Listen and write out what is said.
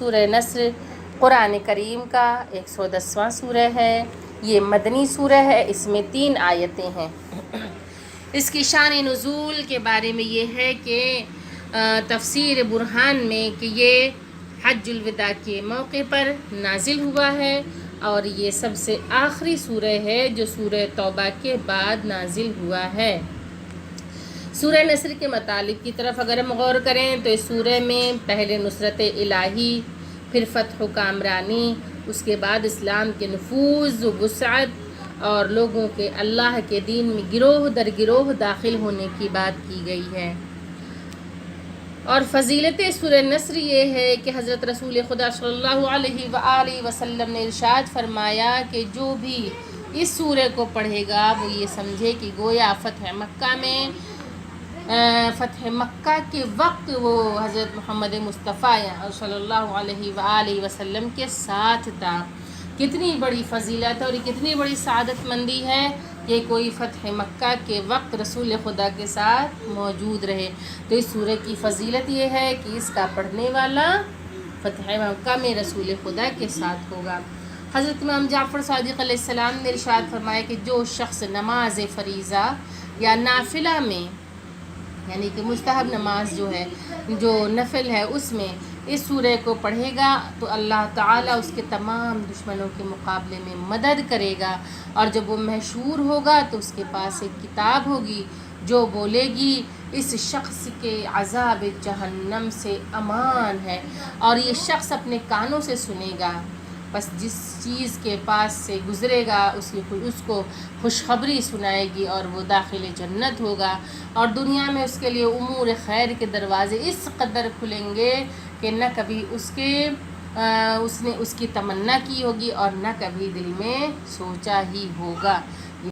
سورہ نصر قرآن کریم کا 110واں سورہ ہے۔ یہ مدنی سورہ ہے، اس میں 3 آیتیں ہیں۔ اس کی شان نزول کے بارے میں یہ ہے کہ تفسیر برہان میں کہ یہ حج الوداع کے موقع پر نازل ہوا ہے، اور یہ سب سے آخری سورہ ہے جو سورہ توبہ کے بعد نازل ہوا ہے۔ سورہ نصر کے مطالب کی طرف اگر ہم غور کریں تو اس سورہ میں پہلے نصرت الہی، پھر فتح و کامرانی، اس کے بعد اسلام کے نفوذ و وسعت اور لوگوں کے اللہ کے دین میں گروہ در گروہ داخل ہونے کی بات کی گئی ہے۔ اور فضیلت سورہ نصر یہ ہے کہ حضرت رسول خدا صلی اللہ علیہ وآلہ وسلم نے ارشاد فرمایا کہ جو بھی اس سورہ کو پڑھے گا وہ یہ سمجھے کہ گویا فتح مکہ کے وقت وہ حضرت محمد مصطفیٰ صلی اللہ علیہ وآلہ وسلم کے ساتھ تھا۔ کتنی بڑی فضیلت اور کتنی بڑی سعادت مندی ہے کہ کوئی فتح مکہ کے وقت رسول خدا کے ساتھ موجود رہے۔ تو اس سورہ کی فضیلت یہ ہے کہ اس کا پڑھنے والا فتح مکہ میں رسول خدا کے ساتھ ہوگا۔ حضرت امام جعفر صادق علیہ السلام نے ارشاد فرمایا کہ جو شخص نماز فریضہ یا نافلہ میں، یعنی کہ مستحب نماز جو ہے، جو نفل ہے، اس میں اس سورہ کو پڑھے گا تو اللہ تعالیٰ اس کے تمام دشمنوں کے مقابلے میں مدد کرے گا، اور جب وہ محشور ہوگا تو اس کے پاس ایک کتاب ہوگی جو بولے گی اس شخص کے عذاب جہنم سے امان ہے، اور یہ شخص اپنے کانوں سے سنے گا، بس جس چیز کے پاس سے گزرے گا اس کو خوشخبری سنائے گی اور وہ داخل جنت ہوگا، اور دنیا میں اس کے لیے امور خیر کے دروازے اس قدر کھلیں گے کہ نہ کبھی اس نے اس کی تمنا کی ہوگی اور نہ کبھی دل میں سوچا ہی ہوگا۔